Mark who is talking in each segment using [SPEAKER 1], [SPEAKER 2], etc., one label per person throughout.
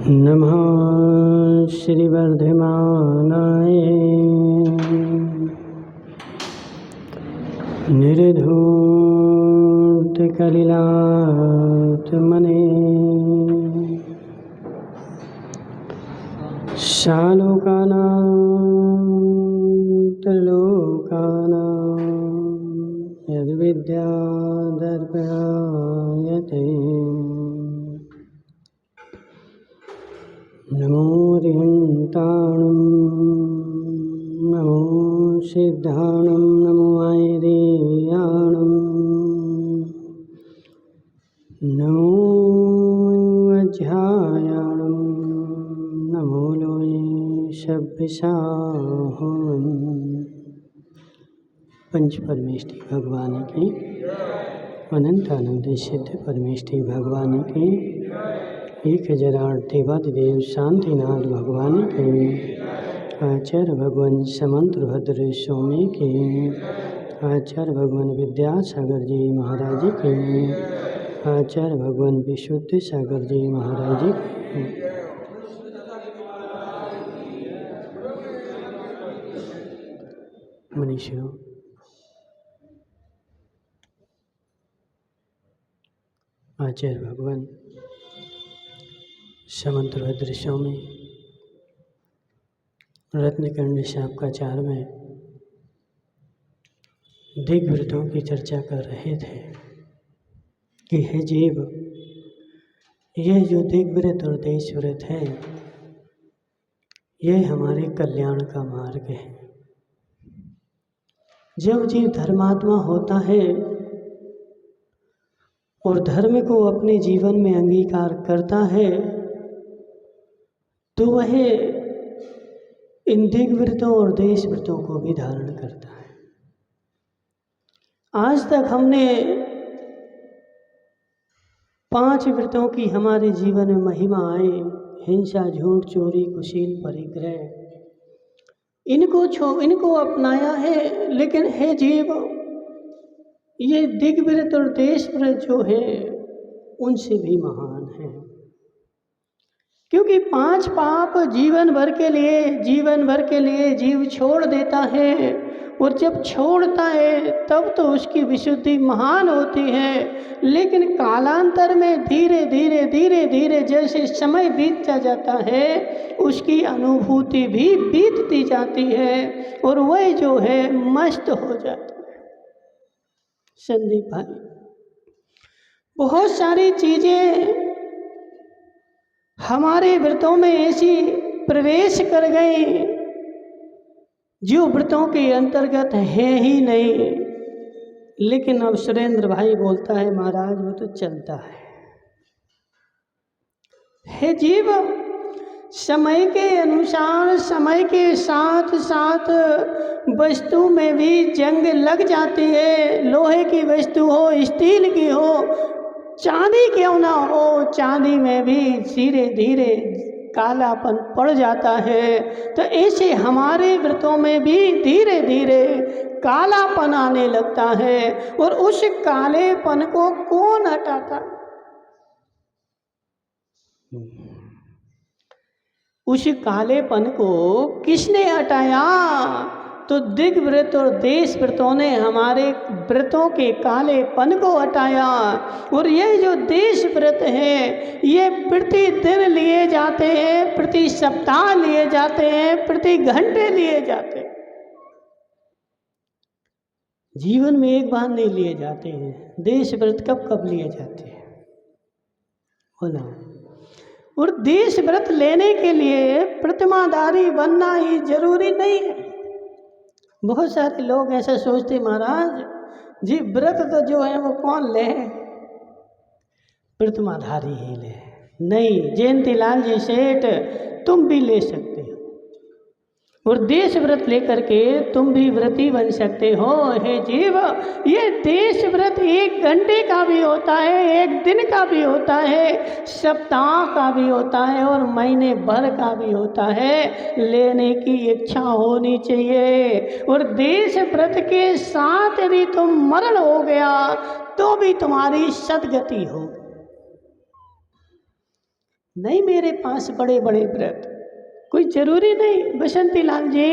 [SPEAKER 1] नमः श्रीवर्धमानाय निर्धूतकलिलात्मने सालोकानां त्रिलोकानां यद्विद्यादर्पणायते नमो रिहन्ताणं नमो सिद्धाणं नमो आयर्याणं नमो अध्यायाणं नमो लोये सभ्यसाहं। पंच परमेष्टि भगवान की, अनंत आनंद सिद्ध परमेष्टि भगवान की, 1008 देवादिदेव शांतिनाथ भगवान के, आचार्य भगवान समंत्र भद्र स्वामी के, आचार्य भगवान विद्यासागर जी महाराज के, आचार्य भगवान विशुद्ध सागर जी महाराज के, मनीषियों आचार्य भगवान समंत्र भद्र स्वामी रत्नकंड शापकाचार में दिग्व्रतों की चर्चा कर रहे थे कि हे जीव, यह जो दिग्व्रत और देशव्रत है, यह हमारे कल्याण का मार्ग है। जब जीव धर्मात्मा होता है और धर्म को अपने जीवन में अंगीकार करता है तो वह इन दिग्व्रतों और देशव्रतों को भी धारण करता है। आज तक हमने 5 व्रतों की हमारे जीवन में महिमा आई: हिंसा, झूठ, चोरी, कुशील, परिग्रह। इनको अपनाया है। लेकिन हे जीव, ये दिग्व्रत और देशव्रत जो है उनसे भी महान है, क्योंकि 5 पाप जीवन भर के लिए जीव छोड़ देता है, और जब छोड़ता है तब तो उसकी विशुद्धि महान होती है। लेकिन कालांतर में धीरे धीरे जैसे समय बीतता जाता है उसकी अनुभूति भी बीतती जाती है और वह जो है मस्त हो जाता है। संदीप भाई, बहुत सारी चीजें हमारे व्रतों में ऐसी प्रवेश कर गई जो व्रतों के अंतर्गत है ही नहीं। लेकिन अब सुरेंद्र भाई बोलता है, महाराज वो तो चलता है। हे जीव, समय के अनुसार, समय के साथ साथ वस्तु में भी जंग लग जाती है। लोहे की वस्तु हो, स्टील की हो, चांदी क्यों ना हो, चांदी में भी धीरे धीरे कालापन पड़ जाता है। तो ऐसे हमारे व्रतों में भी धीरे धीरे कालापन आने लगता है। और उस कालेपन को कौन हटाता? उस कालेपन को किसने हटाया? तो दिग्व्रत और देशव्रतों ने हमारे व्रतों के कालेपन को हटाया। और ये जो देशव्रत है ये प्रतिदिन लिए जाते हैं, प्रति सप्ताह लिए जाते हैं, प्रति घंटे लिए जाते हैं, जीवन में एक बार नहीं लिए जाते हैं। देशव्रत कब कब लिए जाते हैं बोला। और देशव्रत लेने के लिए प्रतिमाधारी बनना ही जरूरी नहीं है। बहुत सारे लोग ऐसा सोचते, महाराज जी व्रत तो जो है वो कौन ले, प्रतिमाधारी ही ले। नहीं, जयंतीलाल जी सेठ, तुम भी ले सकते हो और देश व्रत लेकर के तुम भी व्रती बन सकते हो। हे जीव, ये देश व्रत 1 घंटे का भी होता है, 1 दिन का भी होता है, सप्ताह का भी होता है और महीने भर का भी होता है। लेने की इच्छा होनी चाहिए। और देश व्रत के साथ यदि तुम मरण हो गया तो भी तुम्हारी सदगति होगी। नहीं मेरे पास बड़े बड़े व्रत, कोई जरूरी नहीं बसंती लाल जी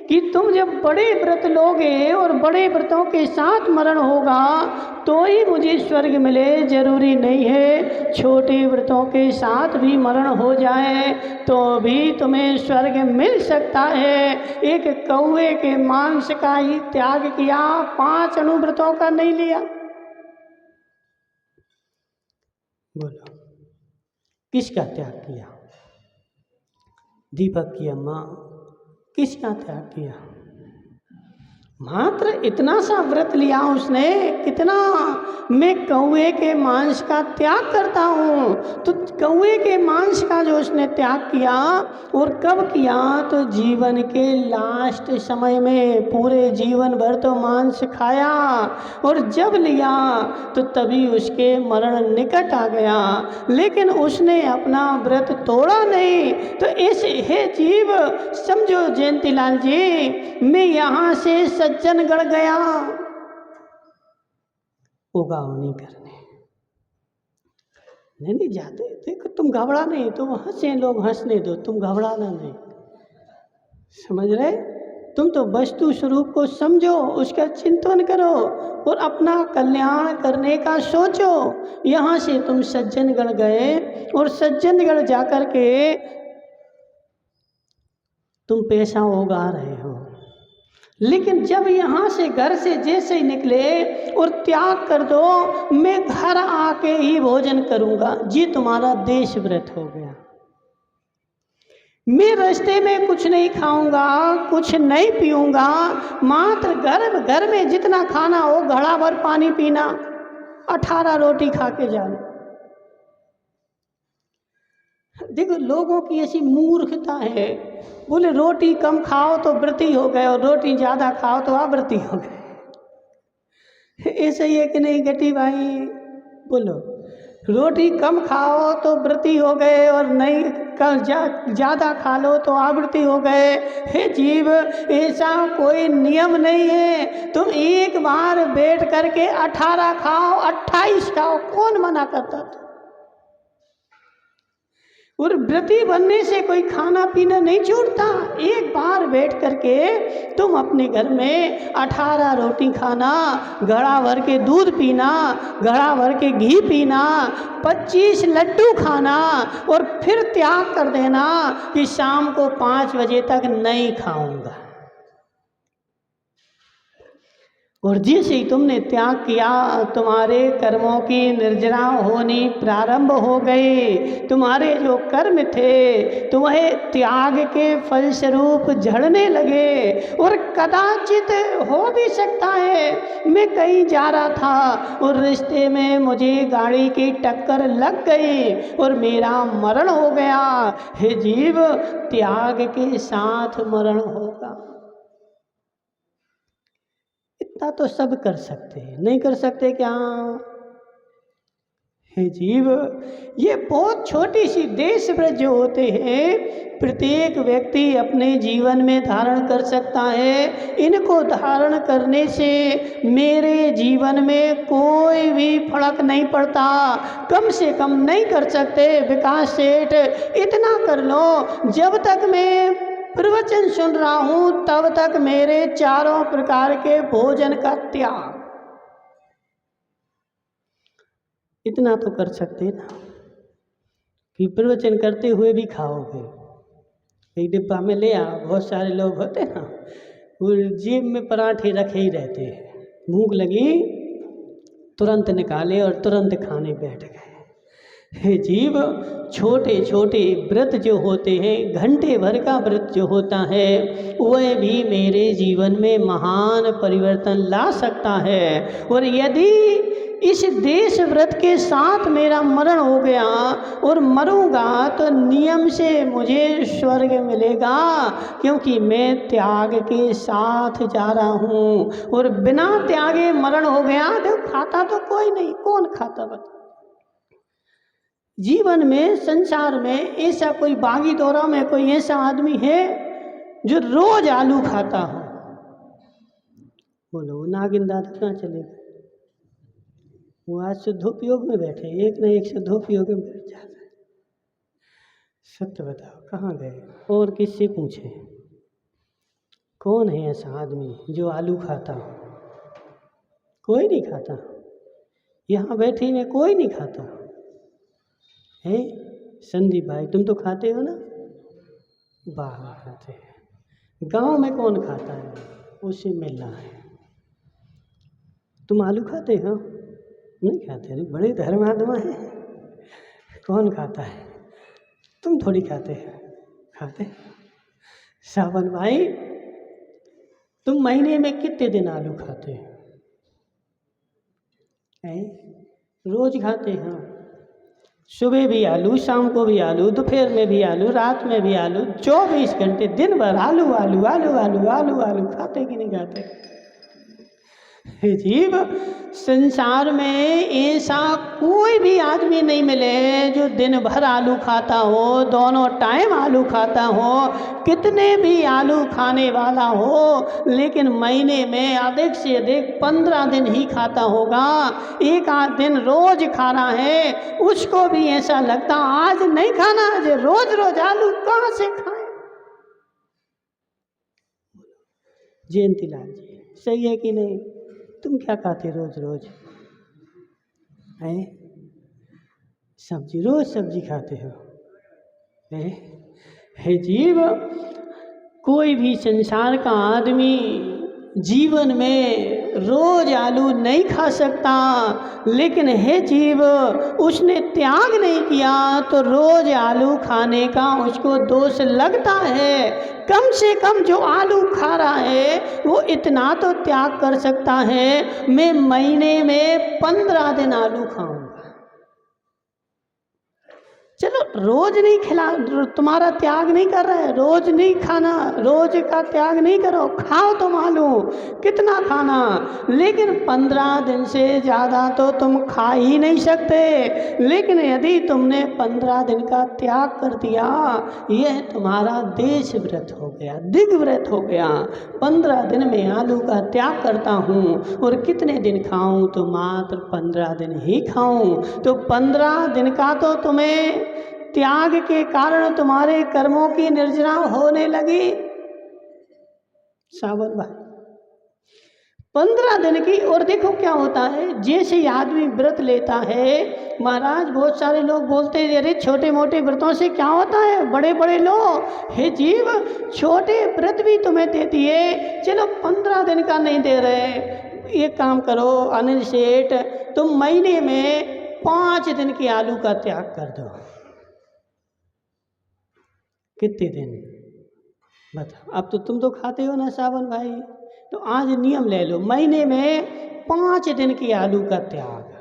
[SPEAKER 1] कि तुम जब बड़े व्रत लोगे और बड़े व्रतों के साथ मरण होगा तो ही मुझे स्वर्ग मिले, जरूरी नहीं है छोटे व्रतों के साथ भी मरण हो जाए तो भी तुम्हें स्वर्ग मिल सकता है। एक कौवे के मांस का ही त्याग किया, 5 अनुव्रतों का नहीं लिया। बोलो किसका त्याग किया? दीपक की अम्मा किसका त्याग किया? मात्र इतना सा व्रत लिया उसने, कितना, मैं कौवे के मांस का त्याग करता हूँ। तो कौवे के मांस का जो उसने त्याग किया और कब किया? तो जीवन के लास्ट समय में, पूरे जीवन भर तो मांस खाया और जब लिया तो तभी उसके मरण निकट आ गया, लेकिन उसने अपना व्रत तोड़ा नहीं। तो इस हे जीव समझो जयंतीलाल जी, मैं यहाँ से सज्जनगढ़ गया उगाव नहीं करने, नहीं जाते। देखो तुम घबरा नहीं, तुम हंसे लोग हंसने दो, तुम घबराना नहीं, समझ रहे? तुम तो वस्तु स्वरूप को समझो, उसका चिंतन करो और अपना कल्याण करने का सोचो। यहाँ से तुम सज्जनगढ़ गए और सज्जनगढ़ जाकर के तुम पैसा उगा रहे हो, लेकिन जब यहाँ से घर से जैसे ही निकले और त्याग कर दो, मैं घर आके ही भोजन करूँगा, ये तुम्हारा देश व्रत हो गया। मैं रास्ते में कुछ नहीं खाऊंगा, कुछ नहीं पीऊंगा, मात्र घर में जितना खाना हो घड़ा भर पानी पीना, 18 रोटी खा के जाना। देखो लोगों की ऐसी मूर्खता है, बोले रोटी कम खाओ तो व्रती हो गए और रोटी ज़्यादा खाओ तो अव्रती हो गए। ऐसा ही है कि नहीं गटी भाई? बोलो, रोटी कम खाओ तो व्रती हो गए और नहीं ज़्यादा खा लो तो आवृत्ति हो गए। हे जीव, ऐसा कोई नियम नहीं है। तुम एक बार बैठ करके 18 खाओ, 28 खाओ, कौन मना करता था? और व्रती बनने से कोई खाना पीना नहीं छूटता। एक बार बैठ करके तुम अपने घर में 18 रोटी खाना, घड़ा भर के दूध पीना, घड़ा भर के घी पीना, 25 लड्डू खाना और फिर त्याग कर देना कि शाम को 5 बजे तक नहीं खाऊंगा। और जैसे ही तुमने त्याग किया, तुम्हारे कर्मों की निर्जरा होनी प्रारंभ हो गई। तुम्हारे जो कर्म थे तुम्हें त्याग के फलस्वरूप झड़ने लगे। और कदाचित हो भी सकता है मैं कहीं जा रहा था और रास्ते में मुझे गाड़ी की टक्कर लग गई और मेरा मरण हो गया। हे जीव, त्याग के साथ मरण होगा। इतना तो सब कर सकते हैं, नहीं कर सकते क्या? हे जीव, ये बहुत छोटी सी देश व्रत जो होते हैं प्रत्येक व्यक्ति अपने जीवन में धारण कर सकता है। इनको धारण करने से मेरे जीवन में कोई भी फर्क नहीं पड़ता। कम से कम नहीं कर सकते विकास सेठ, इतना कर लो, जब तक मैं प्रवचन सुन रहा हूं तब तक मेरे चारों प्रकार के भोजन का त्याग, इतना तो कर सकते ना कि प्रवचन करते हुए भी खाओगे। एक डिब्बा में ले आओ, बहुत सारे लोग होते ना वो जेब में पराठे रखे ही रहते हैं, भूख लगी तुरंत निकाले और तुरंत खाने बैठ गए। हे जीव, छोटे छोटे व्रत जो होते हैं, घंटे भर का व्रत जो होता है वह भी मेरे जीवन में महान परिवर्तन ला सकता है। और यदि इस देश व्रत के साथ मेरा मरण हो गया और मरूंगा तो नियम से मुझे स्वर्ग मिलेगा, क्योंकि मैं त्याग के साथ जा रहा हूँ। और बिना त्यागे मरण हो गया तो खाता तो कोई नहीं, कौन खाता बता? जीवन में, संसार में ऐसा कोई बागी दौरा में कोई ऐसा आदमी है जो रोज आलू खाता हो? बोलो, नागिन दादा कहाँ चले गए? वो आज शुद्धोपयोग में बैठे, एक न एक शुद्धोपयोग में बैठ जाता है। सत्य बताओ कहाँ गए? और किससे पूछे? कौन है ऐसा आदमी जो आलू खाता हो? कोई नहीं खाता। यहाँ बैठे में कोई नहीं खाता है। संदीप भाई तुम तो खाते हो ना? बाहर खाते हैं। गांव में कौन खाता है? उससे मिलना है। तुम आलू खाते हो? नहीं खाते। अरे बड़े धर्मात्मा है। कौन खाता है? तुम थोड़ी खाते हो। खाते। सावन भाई तुम महीने में कितने दिन आलू खाते हैं? रोज खाते हैं। सुबह भी आलू, शाम को भी आलू, दोपहर में भी आलू, रात में भी आलू, 24 घंटे दिन भर आलू आलू आलू आलू आलू आलू खाते कि नहीं खाते? जीव संसार में ऐसा कोई भी आदमी नहीं मिले जो दिन भर आलू खाता हो, दोनों टाइम आलू खाता हो, कितने भी आलू खाने वाला हो, लेकिन महीने में अधिक से अधिक 15 दिन ही खाता होगा। एक आध दिन रोज खाना है, उसको भी ऐसा लगता आज नहीं खाना, आज रोज रोज आलू कहाँ से खाए? जयंतीलाल जी सही है कि नहीं? तुम क्या खाते रोज रोज? हैं? सब्जी, रोज सब्जी खाते हो? है जीव कोई भी संसार का आदमी जीवन में रोज आलू नहीं खा सकता, लेकिन है जीव उसने त्याग नहीं किया तो रोज आलू खाने का उसको दोष लगता है। कम से कम जो आलू खा रहा है वो इतना तो त्याग कर सकता है, मैं महीने में 15 दिन आलू खाऊंगा। चलो रोज नहीं खिला, तुम्हारा त्याग नहीं कर रहा है, रोज नहीं खाना, रोज का त्याग नहीं करो, खाओ तुम आलू कितना खाना, लेकिन 15 दिन से ज़्यादा तो तुम खा ही नहीं सकते। लेकिन यदि तुमने 15 दिन का त्याग कर दिया, यह तुम्हारा देश व्रत हो गया, दिग व्रत हो गया। 15 दिन में आलू का त्याग करता हूँ और कितने दिन खाऊं? तो मात्र 15 दिन ही खाऊं। तो 15 दिन का तो तुम्हें त्याग के कारण तुम्हारे कर्मों की निर्जना होने लगी। सावन भाई 15 दिन की। और देखो क्या होता है, जैसे आदमी व्रत लेता है, महाराज बहुत सारे लोग बोलते हैं अरे छोटे मोटे व्रतों से क्या होता है, बड़े बड़े लो। हे जीव छोटे व्रत भी तुम्हें दे दिए, चलो 15 दिन का नहीं दे रहे, एक काम करो अनिल सेठ, तुम महीने में 5 दिन की आलू का त्याग कर दो। कितने दिन बताओ? अब तो तुम तो खाते हो ना सावन भाई, तो आज नियम ले लो, महीने में 5 दिन की आलू का त्याग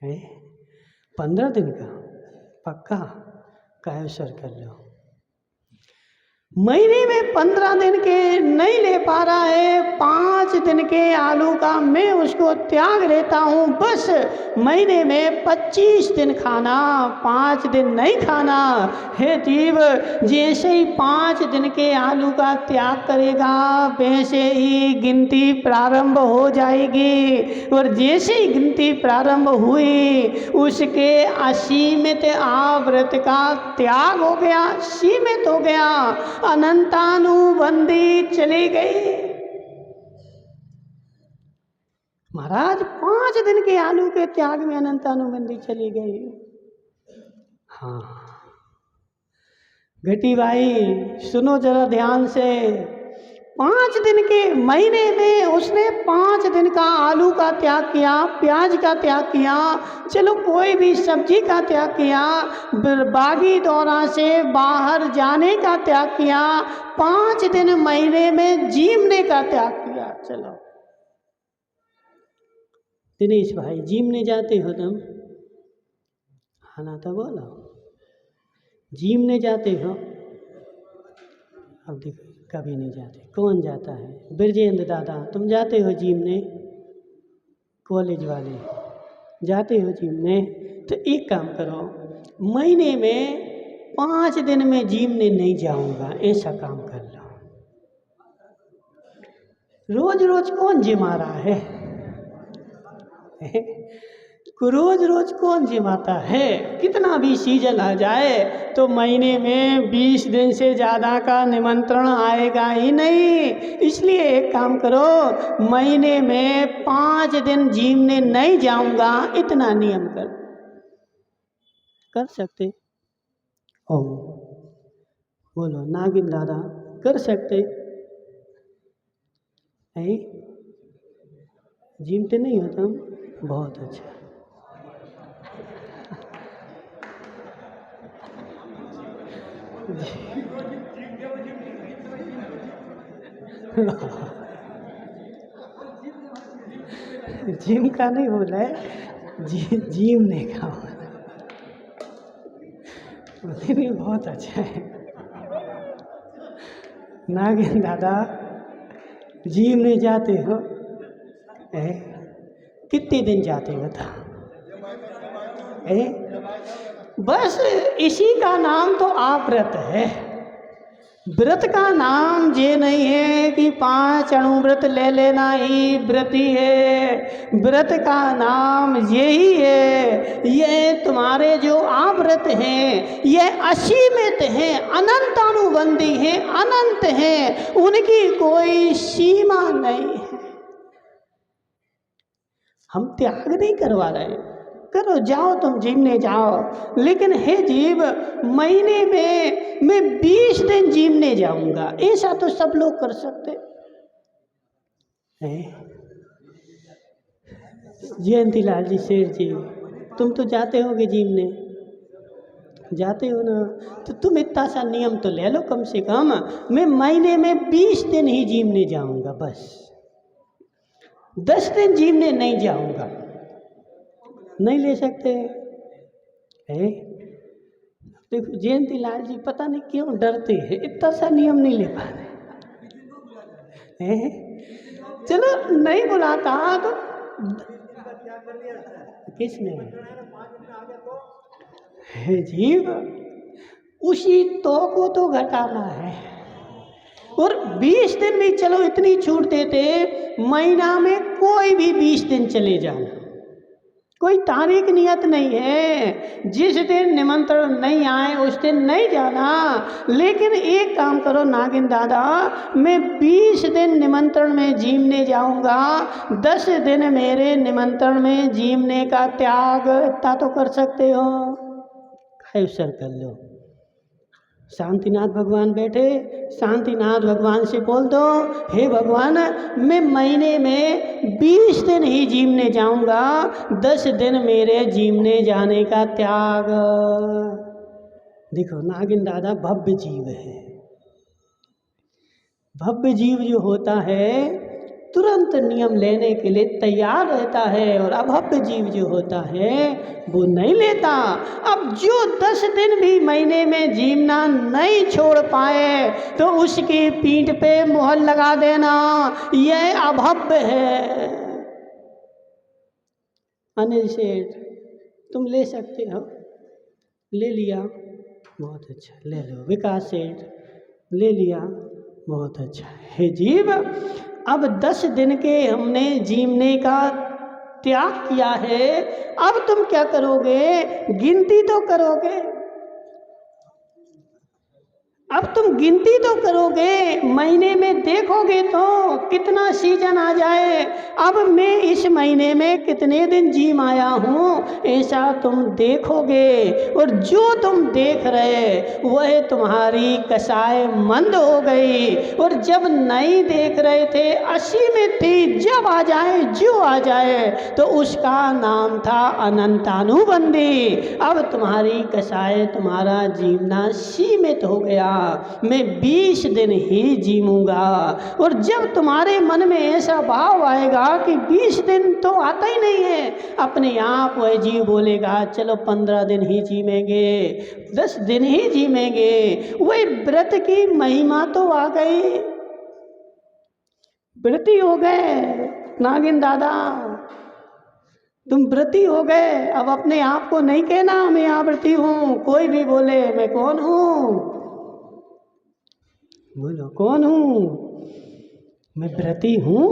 [SPEAKER 1] है। 15 दिन का पक्का कैंसिल कर लो। महीने में 15 दिन के नहीं ले पा रहा है, 5 दिन के आलू का मैं उसको त्याग लेता हूँ, बस महीने में 25 दिन खाना, 5 दिन नहीं खाना। हे जीव जैसे ही 5 दिन के आलू का त्याग करेगा वैसे ही गिनती प्रारंभ हो जाएगी, और जैसे ही गिनती प्रारंभ हुई उसके असीमित आवृत का त्याग हो गया, सीमित हो गया, अनंतानुबंधी चली गई। महाराज 5 दिन के आलू के त्याग में अनंतानुबंधी चली गई। हाँ घटी भाई सुनो जरा ध्यान से, 5 दिन के महीने में उसने 5 दिन का आलू का त्याग किया, प्याज का त्याग किया, चलो कोई भी सब्जी का त्याग किया, बागी दौरा से बाहर जाने का त्याग किया, 5 दिन महीने में जीमने का त्याग किया। चलो दिनेश भाई जीमने जाते हो तुम? हाँ तो बोलो जीमने जाते हो? अब देखो कभी नहीं जाते। कौन जाता है? ब्रजेंद्र दादा तुम जाते हो जीमने? कॉलेज वाले जाते हो जीमने? तो एक काम करो, महीने में 5 दिन में जीमने नहीं जाऊंगा, ऐसा काम कर लो। रोज रोज कौन जिमा रहा है? रोज रोज कौन जिमाता है? कितना भी सीजन आ जाए तो महीने में 20 दिन से ज़्यादा का निमंत्रण आएगा ही नहीं। इसलिए एक काम करो, महीने में 5 दिन जिमने नहीं जाऊंगा, इतना नियम कर सकते हो? बोलो नागिन दादा, कर सकते हैं? जिमते नहीं होता हम? बहुत अच्छा। जिम का नहीं बोला है, जिम ने कहा। लेकिन बहुत अच्छा है नागिन दादा, जिम में जाते हो? कितने दिन जाते हो बता? बस इसी का नाम तो आप व्रत है। व्रत का नाम ये नहीं है कि 5 अणु व्रत ले लेना ही व्रत ही है। व्रत का नाम यही है, ये तुम्हारे जो आप व्रत हैं ये असीमित हैं, अनंत अनुबंधी हैं, अनंत हैं, उनकी कोई सीमा नहीं है। हम त्याग नहीं करवा रहे, करो, जाओ तुम जिमने जाओ, लेकिन हे जीव, महीने में मैं 20 दिन जिमने जाऊंगा, ऐसा तो सब लोग कर सकते हैं। जयंती लाल जी, शेर जी, तुम तो जाते होगे जिमने, जाते हो ना? तो तुम इतना सा नियम तो ले लो कम से कम, मैं महीने में 20 दिन ही जिमने जाऊंगा, बस 10 दिन जिमने नहीं जाऊंगा। नहीं ले सकते है? देखो जयंती लाल जी पता नहीं क्यों डरते हैं, इतना सा नियम नहीं ले पाते हैं। चलो नहीं बुलाता तो किसने है जीव, उसी तो को तो घटाना है। और 20 दिन भी चलो इतनी छूट देते, महीना में कोई भी 20 दिन चले जाना, कोई तारीख नियत नहीं है, जिस दिन निमंत्रण नहीं आए उस दिन नहीं जाना। लेकिन एक काम करो नागिन दादा, मैं 20 दिन निमंत्रण में जिमने जाऊंगा, 10 दिन मेरे निमंत्रण में जिमने का त्याग, इतना तो कर सकते हो? अवसर कर लो। शांतिनाथ भगवान बैठे, शांतिनाथ भगवान से बोल दो, हे भगवान, मैं महीने में 20 दिन ही जिमने जाऊंगा, 10 दिन मेरे जिमने जाने का त्याग। देखो नागिन दादा भव्य जीव है। भव्य जीव जो होता है तुरंत नियम लेने के लिए तैयार रहता है, और अभव्य जीव जो होता है वो नहीं लेता। अब जो 10 दिन भी महीने में जीमना नहीं छोड़ पाए तो उसकी पीठ पे मोहर लगा देना, यह अभव्य है। अनिल सेठ, तुम ले सकते हो? ले लिया, बहुत अच्छा, ले लो। विकास सेठ, ले लिया, बहुत अच्छा। हे जीव, अब 10 दिन के हमने जीमने का त्याग किया है, अब तुम क्या करोगे? गिनती तो करोगे, अब तुम गिनती तो करोगे, महीने में देखोगे तो कितना सीजन आ जाए, अब मैं इस महीने में कितने दिन जिम आया हूँ, ऐसा तुम देखोगे। और जो तुम देख रहे वह तुम्हारी कसाय मंद हो गई। और जब नहीं देख रहे थे, 80 में थी, जब आ जाए जो आ जाए तो उसका नाम था अनंतानुबंधी। अब तुम्हारी कसाय, तुम्हारा जीवना सीमित हो गया, मैं 20 दिन ही जीऊंगा। और जब तुम्हारे मन में ऐसा भाव आएगा कि 20 दिन तो आता ही नहीं है, अपने आप वह जीव बोलेगा चलो 15 दिन ही जीवेंगे, 10 दिन ही जीवेंगे। वही व्रत की महिमा तो आ गई, व्रती हो गए नागिन दादा, तुम व्रती हो गए। अब अपने आप को नहीं कहना मैं यहाँ व्रती हूँ, कोई भी बोले मैं कौन हूँ, बोलो कौन हूँ? मैं व्रती हूँ,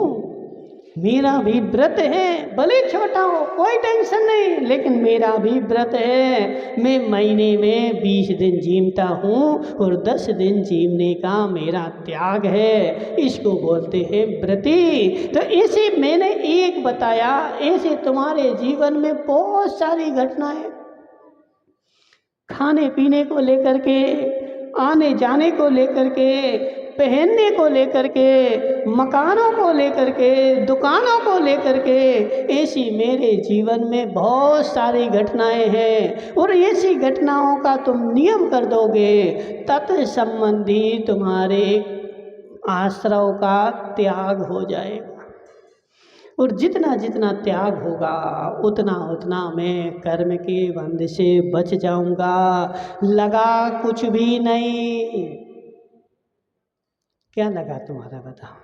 [SPEAKER 1] मेरा भी व्रत है, भले छोटा हो कोई टेंशन नहीं, लेकिन मेरा भी व्रत है। मैं महीने में 20 दिन जीमता हूँ और 10 दिन जीमने का मेरा त्याग है। इसको बोलते हैं व्रती। तो ऐसे मैंने एक बताया, ऐसे तुम्हारे जीवन में बहुत सारी घटनाएं, खाने पीने को लेकर के, आने जाने को लेकर के, पहनने को लेकर के, मकानों को लेकर के, दुकानों को लेकर के, ऐसी मेरे जीवन में बहुत सारी घटनाएं हैं। और ऐसी घटनाओं का तुम नियम कर दोगे, तत्संबंधी तुम्हारे आश्रव का त्याग हो जाएगा। और जितना जितना त्याग होगा उतना उतना मैं कर्म के बंध से बच जाऊंगा। लगा कुछ भी नहीं। क्या लगा तुम्हारा बताओ?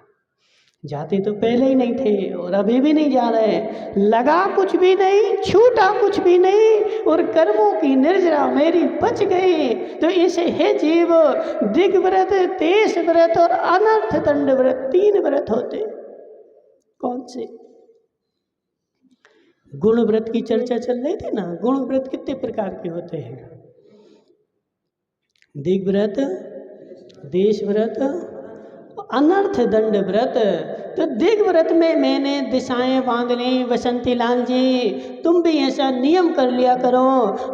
[SPEAKER 1] जाते तो पहले ही नहीं थे और अभी भी नहीं जा रहे। लगा कुछ भी नहीं, छूटा कुछ भी नहीं, और कर्मों की निर्जरा मेरी बच गई। तो इसे है जीव, दिग्व्रत, देश व्रत और अनर्थ दंड व्रत, 3 व्रत होते। कौन से? गुण व्रत की चर्चा चल रही थी ना। गुण व्रत कितने प्रकार के होते हैं? दिग्व्रत, देश व्रत, अनर्थ दंड व्रत। तो दिग्व्रत में मैंने दिशाएं बांध ली। बसंती लाल जी, तुम भी ऐसा नियम कर लिया करो।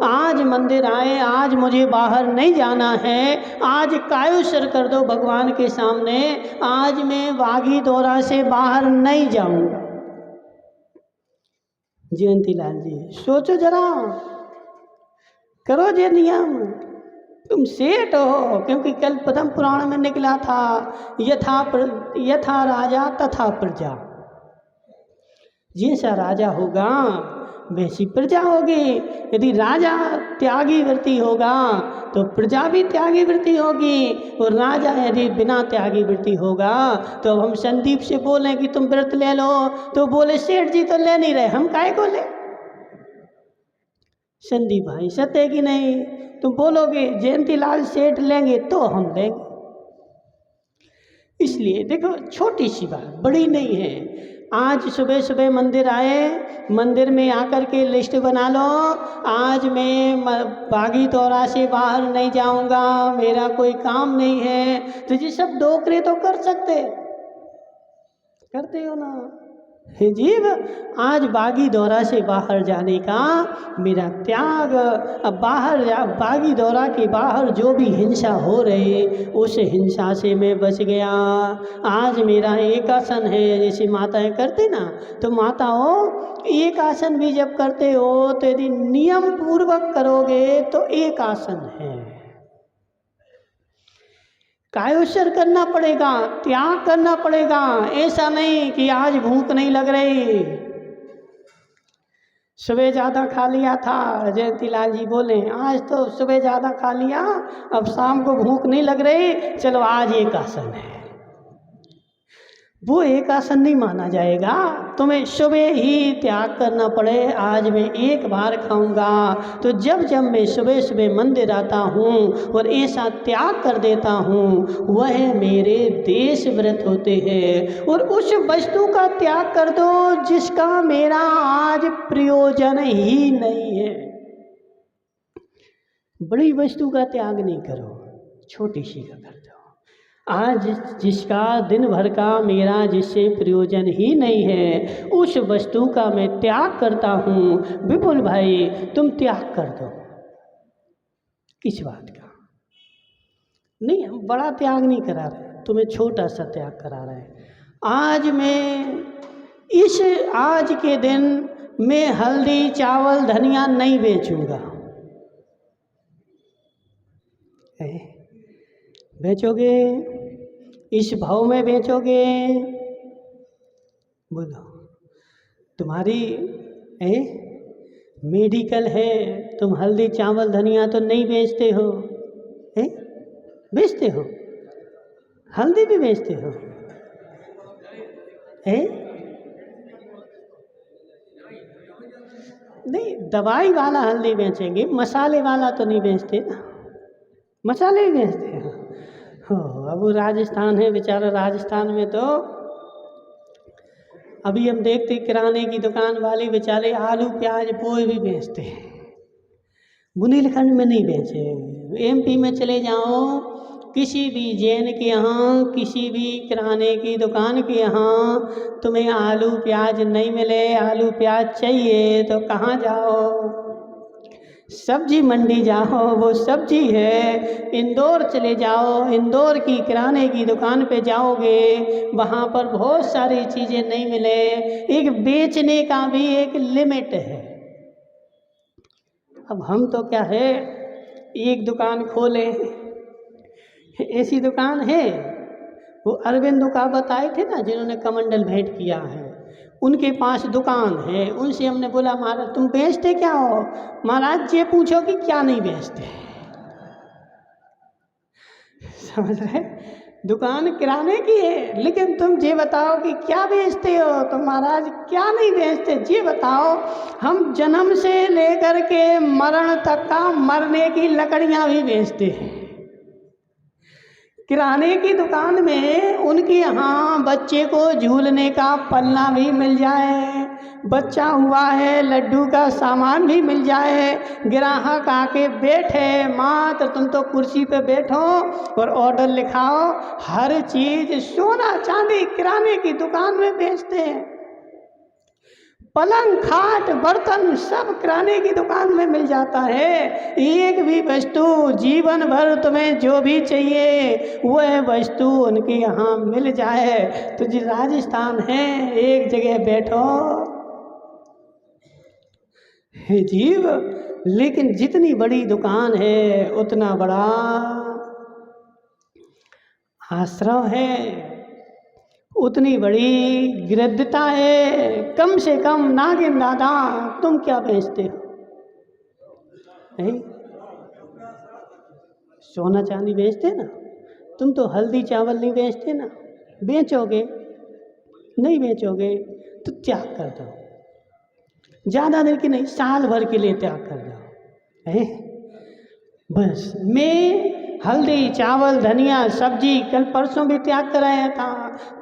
[SPEAKER 1] आज मंदिर आए, आज मुझे बाहर नहीं जाना है, आज कायुसर कर दो भगवान के सामने, आज मैं बागी दौरा से बाहर नहीं जाऊंगा। जयंती लाल जी, सोचो जरा, करो ये नियम। तुम सेठ हो, क्योंकि कल पद्म पुराण में निकला था, यथा राजा तथा प्रजा। जैसा राजा होगा वैसी प्रजा होगी। यदि राजा त्यागी वृत्ति होगा तो प्रजा भी त्यागी वृत्ति होगी, और राजा यदि बिना त्यागी वृत्ति होगा तो अब हम संदीप से बोलें कि तुम व्रत ले लो, तो बोले सेठ जी तो ले नहीं रहे, हम काहे को ले? संदीप भाई सत्य है कि नहीं? तुम बोलोगे जयंती लाल सेठ लेंगे तो हम लेंगे। इसलिए देखो, छोटी सी बात, बड़ी नहीं है। आज सुबह सुबह मंदिर आए, मंदिर में आकर के लिस्ट बना लो, आज मैं बागी दौरा से बाहर नहीं जाऊंगा, मेरा कोई काम नहीं है। तो ये सब डोकरे तो कर सकते, करते हो ना? हे जीव, आज बागी दौरा से बाहर जाने का मेरा त्याग। अब बागी दौरा के बाहर जो भी हिंसा हो रही, उस हिंसा से मैं बच गया। आज मेरा एक आसन है, जैसे माताएं करती ना, तो माताओं एक आसन भी जब करते हो तो यदि नियम पूर्वक करोगे तो एक आसन है। कायोशर करना पड़ेगा, त्याग करना पड़ेगा। ऐसा नहीं कि आज भूख नहीं लग रही, सुबह ज़्यादा खा लिया था। जयंती लाल जी बोले आज तो सुबह ज़्यादा खा लिया, अब शाम को भूख नहीं लग रही, चलो आज एक आसन है। वो एक आसन नहीं माना जाएगा। तुम्हें सुबह ही त्याग करना पड़े, आज मैं एक बार खाऊंगा। तो जब जब मैं सुबह सुबह मंदिर आता हूँ और ऐसा त्याग कर देता हूँ, वह मेरे देश व्रत होते हैं। और उस वस्तु का त्याग कर दो जिसका मेरा आज प्रयोजन ही नहीं है। बड़ी वस्तु का त्याग नहीं करो, छोटी सी का कर दो। आज जिसका दिन भर का मेरा जिससे प्रयोजन ही नहीं है, उस वस्तु का मैं त्याग करता हूँ। विपुल भाई, तुम त्याग कर दो। किस बात का? नहीं, हम बड़ा त्याग नहीं करा रहे, तुम्हें छोटा सा त्याग करा रहे हैं। आज मैं आज के दिन मैं हल्दी, चावल, धनिया नहीं बेचूंगा। बेचोगे? इस भाव में बेचोगे? बोलो। तुम्हारी मेडिकल है, तुम हल्दी, चावल, धनिया तो नहीं बेचते हो? बेचते हो? हल्दी भी बेचते हो? नहीं, दवाई वाला हल्दी बेचेंगे, मसाले वाला तो नहीं बेचते ना। मसाले ही बेचते हैं। हो, अब वो राजस्थान है बेचारा, राजस्थान में तो अभी हम देखते किराने की दुकान वाले बेचारे आलू प्याज पोए भी बेचते हैं, बुंदेलखंड में नहीं बेचे। एमपी में चले जाओ, किसी भी जैन के यहाँ, किसी भी किराने की दुकान के यहाँ तुम्हें आलू प्याज नहीं मिले, आलू प्याज चाहिए तो कहाँ जाओ? सब्जी मंडी जाओ, वो सब्जी है। इंदौर चले जाओ, इंदौर की किराने की दुकान पे जाओगे, वहाँ पर बहुत सारी चीज़ें नहीं मिले। एक बेचने का भी एक लिमिट है। अब हम तो क्या है, एक दुकान खोले, ऐसी दुकान है, वो अरविंद का बताए थे ना जिन्होंने कमंडल भेंट किया है, उनके पास दुकान है। उनसे हमने बोला महाराज तुम बेचते क्या हो? महाराज ये पूछो कि क्या नहीं बेचते। समझ रहे? दुकान किराने की है, लेकिन तुम ये बताओ कि क्या बेचते हो? तो महाराज क्या नहीं बेचते, ये बताओ। हम जन्म से लेकर के मरण तक का मरने की लकड़ियां भी बेचते हैं। किराने की दुकान में उनके यहाँ बच्चे को झूलने का पल्ला भी मिल जाए, बच्चा हुआ है लड्डू का सामान भी मिल जाए, ग्राहक आके बैठे, मात्र तुम तो कुर्सी पे बैठो और ऑर्डर लिखाओ। हर चीज सोना चांदी किराने की दुकान में बेचते हैं। पलंग खाट बर्तन सब किराने की दुकान में मिल जाता है। एक भी वस्तु जीवन भर तुम्हें जो भी चाहिए वह वस्तु उनके यहाँ मिल जाए। तो जी राजस्थान है, एक जगह बैठो हे जीव, लेकिन जितनी बड़ी दुकान है उतना बड़ा आश्रम है, उतनी बड़ी गृद्धता है। कम से कम नागिन दादा तुम क्या बेचते हो? नहीं, सोना चांदी बेचते ना, तुम तो हल्दी चावल नहीं बेचते ना। बेचोगे नहीं, बेचोगे तो त्याग कर दो, ज़्यादा देर की नहीं, साल भर के लिए त्याग कर दो। है बस। मैं हल्दी चावल धनिया सब्जी कल परसों भी त्याग कराया था।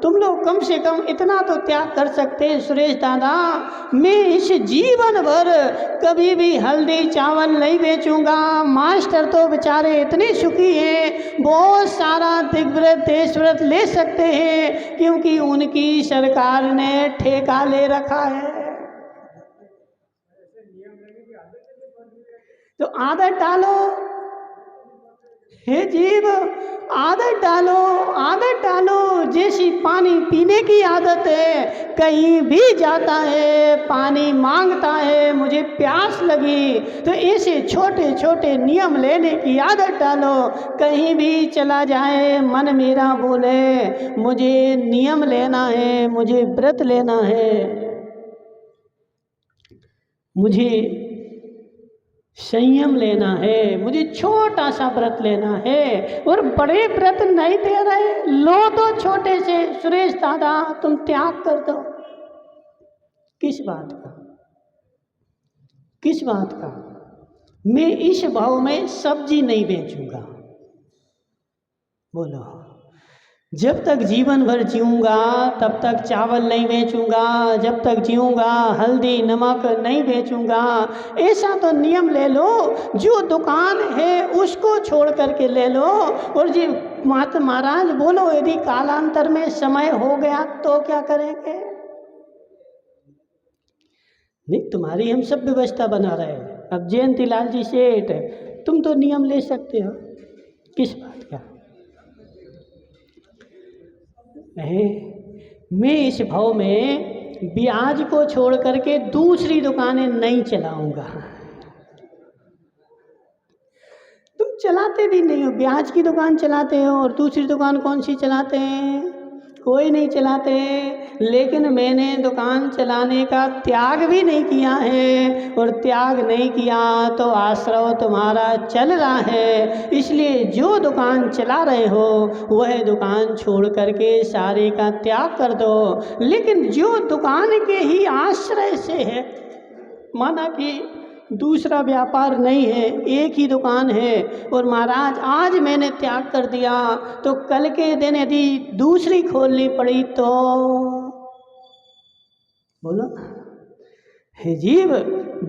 [SPEAKER 1] तुम लोग कम से कम इतना तो त्याग कर सकते हैं सुरेश दादा। मैं इस जीवन भर कभी भी हल्दी चावल नहीं बेचूंगा। मास्टर तो बेचारे इतने सुखी हैं, बहुत सारा दिग्व्रत देशव्रत ले सकते हैं, क्योंकि उनकी सरकार ने ठेका ले रखा है। तो आदत डालो हे जीव, आदत डालो, आदत डालो। जैसी पानी पीने की आदत है, कहीं भी जाता है पानी मांगता है, मुझे प्यास लगी, तो ऐसे छोटे छोटे नियम लेने की आदत डालो। कहीं भी चला जाए मन मेरा बोले मुझे नियम लेना है, मुझे व्रत लेना है, मुझे संयम लेना है, मुझे छोटा सा व्रत लेना है। और बड़े व्रत नहीं दे रहे, लो तो छोटे से। सुरेश दादा तुम त्याग कर दो। किस बात का, किस बात का? मैं इस भाव में सब्जी नहीं बेचूंगा। बोलो, जब तक जीवन भर जीऊँगा तब तक चावल नहीं बेचूंगा, जब तक जीऊँगा हल्दी नमक नहीं बेचूंगा। ऐसा तो नियम ले लो, जो दुकान है उसको छोड़ करके ले लो। और जी महाराज बोलो, यदि कालांतर में समय हो गया तो क्या करेंगे? नहीं, तुम्हारी हम सब व्यवस्था बना रहे हैं। अब जयंती लाल जी सेठ, तुम तो नियम ले सकते हो, किस बात का? मैं इस भाव में ब्याज को छोड़ करके दूसरी दुकानें नहीं चलाऊंगा। तुम चलाते भी नहीं हो, ब्याज की दुकान चलाते हो और दूसरी दुकान कौन सी चलाते हैं? कोई नहीं चलाते। लेकिन मैंने दुकान चलाने का त्याग भी नहीं किया है, और त्याग नहीं किया तो आश्रय तुम्हारा चल रहा है। इसलिए जो दुकान चला रहे हो वह दुकान छोड़ करके सारे का त्याग कर दो। लेकिन जो दुकान के ही आश्रय से है, माना कि दूसरा व्यापार नहीं है, एक ही दुकान है, और महाराज आज मैंने त्याग कर दिया तो कल के दिन यदि दूसरी खोलनी पड़ी तो बोलो। हे जीव,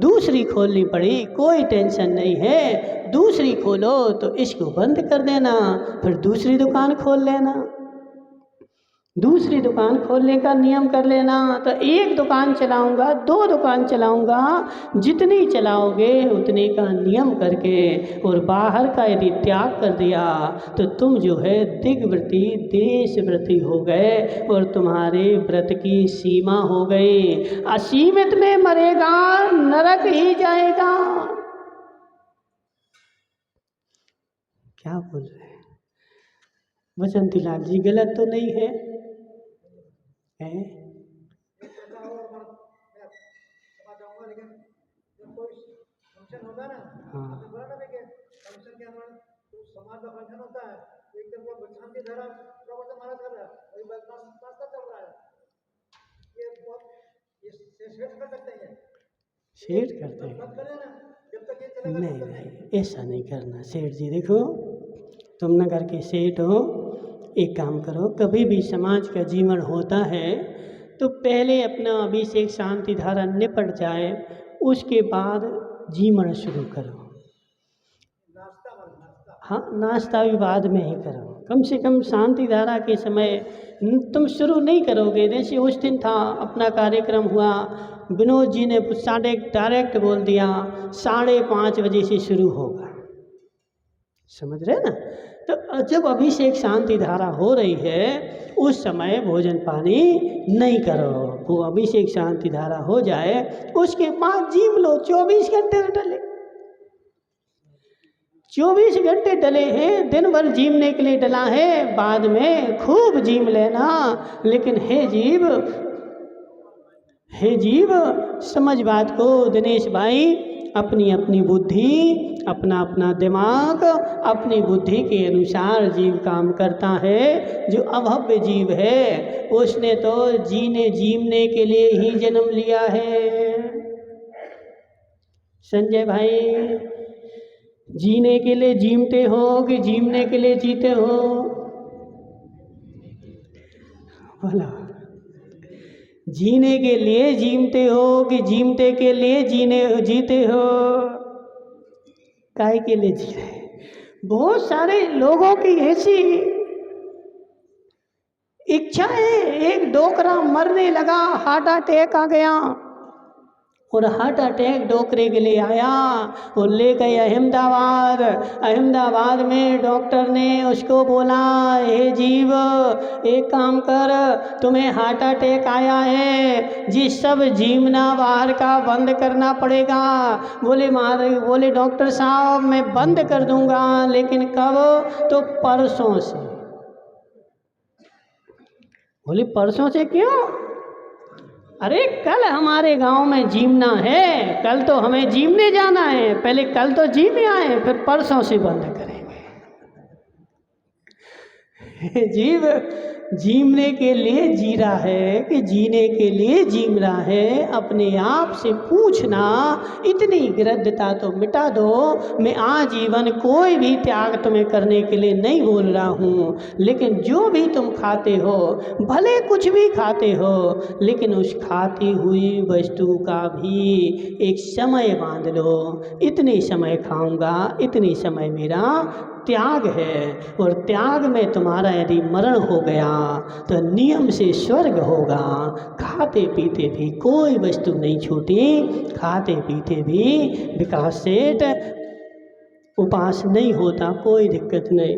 [SPEAKER 1] दूसरी खोलनी पड़ी, कोई टेंशन नहीं है, दूसरी खोलो तो इसको बंद कर देना, फिर दूसरी दुकान खोल लेना। दूसरी दुकान खोलने का नियम कर लेना, तो एक दुकान चलाऊंगा, दो दुकान चलाऊंगा, जितनी चलाओगे उतने का नियम करके, और बाहर का यदि त्याग कर दिया तो तुम जो है दिग्व्रती देशव्रती हो गए, और तुम्हारे व्रत की सीमा हो गई। असीमित में मरेगा, नरक ही जाएगा। क्या बोल रहे हैं बसंती लाल जी, गलत तो नहीं है? शेर करते हैं? नहीं, ऐसा नहीं करना सेठ जी। देखो, तुम नगर के सेठ हो, एक काम करो, कभी भी समाज का जीवन होता है तो पहले अपना अभिषेक शांति धारा निपट जाए, उसके बाद जीवन शुरू करो। हाँ, नाश्ता भी बाद में ही करो, कम से कम शांति धारा के समय तुम शुरू नहीं करोगे। जैसे उस दिन था, अपना कार्यक्रम हुआ, विनोद जी ने डायरेक्ट बोल दिया 5:30 बजे से शुरू होगा। समझ रहे ना? तो जब अभिषेक शांति धारा हो रही है उस समय भोजन पानी नहीं करो, वो अभिषेक शांति धारा हो जाए उसके बाद जीम लो। 24 घंटे डले, 24 घंटे डले हैं, दिन भर जीमने के लिए डला है, बाद में खूब जीम लेना। लेकिन हे जीव समझ बात को दिनेश भाई, अपनी अपनी बुद्धि, अपना अपना दिमाग, अपनी बुद्धि के अनुसार जीव काम करता है। जो अभव्य जीव है उसने तो जीमने के लिए ही जन्म लिया है। संजय भाई, जीने के लिए जीमते हो कि जीमने के लिए जीते हो? बोला, जीने के लिए जीमते हो कि जीमते के लिए जीते हो? काय के लिए जी रहे? बहुत सारे लोगों की ऐसी इच्छा है, एक डोकरा मरने लगा, हार्ट अटैक आ गया, और हार्ट अटैक डोकरे के लिए आया और ले गए अहमदाबाद में डॉक्टर ने उसको बोला, हे जीव एक काम कर, तुम्हें हार्ट अटैक आया है, जिस सब जीवना बाहर का बंद करना पड़ेगा। बोले डॉक्टर साहब मैं बंद कर दूंगा, लेकिन कब? तो परसों से। बोले परसों से क्यों? अरे कल हमारे गांव में जीमना है, कल तो हमें जीमने जाना है, पहले कल तो जीमे आए, फिर परसों से बंद करेंगे। जीव जीमने के लिए जी रहा है कि जीने के लिए जीम रहा है? अपने आप से पूछना, इतनी गृद्धता तो मिटा दो। मैं आजीवन कोई भी त्याग तुम्हें करने के लिए नहीं बोल रहा हूँ, लेकिन जो भी तुम खाते हो, भले कुछ भी खाते हो, लेकिन उस खाती हुई वस्तु का भी एक समय बांध लो। इतने समय खाऊंगा, इतने समय मेरा त्याग है, और त्याग में तुम्हारा यदि मरण हो गया तो नियम से स्वर्ग होगा। खाते पीते भी कोई वस्तु नहीं छूटी, खाते पीते भी विकास सेठ उपास नहीं होता, कोई दिक्कत नहीं,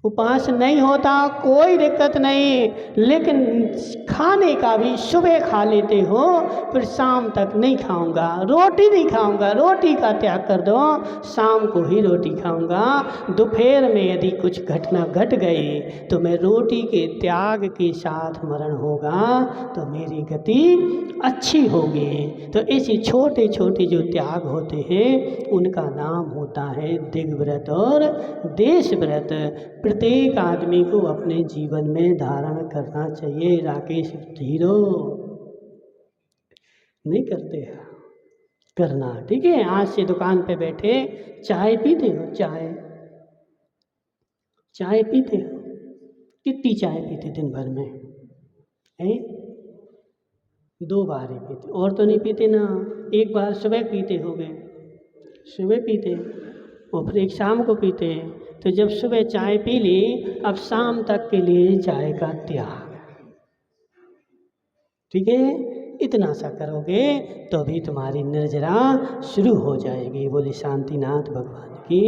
[SPEAKER 1] उपास नहीं होता, कोई दिक्कत नहीं, लेकिन खाने का भी सुबह खा लेते हो, फिर शाम तक नहीं खाऊंगा, रोटी नहीं खाऊंगा, रोटी का त्याग कर दो, शाम को ही रोटी खाऊंगा। दोपहर में यदि कुछ घटना घट गई तो मैं रोटी के त्याग के साथ मरण होगा, तो मेरी गति अच्छी होगी। तो ऐसे छोटे छोटे जो त्याग होते हैं उनका नाम होता है दिग्व्रत और देशव्रत। प्रत्येक आदमी को अपने जीवन में धारण करना चाहिए। राकेश हीरो नहीं करते हैं, करना ठीक है। आज से दुकान पे बैठे चाय पीते हो? चाय पीते हो? कितनी चाय पीते दिन भर में? हैं? 2 बार ही पीते, और तो नहीं पीते ना। एक बार सुबह पीते हो गए, सुबह पीते और फिर एक शाम को पीते। तो जब सुबह चाय पी ली, अब शाम तक के लिए चाय का त्याग। ठीक है, इतना सा करोगे तो भी तुम्हारी निर्जरा शुरू हो जाएगी। बोले शांतिनाथ भगवान की।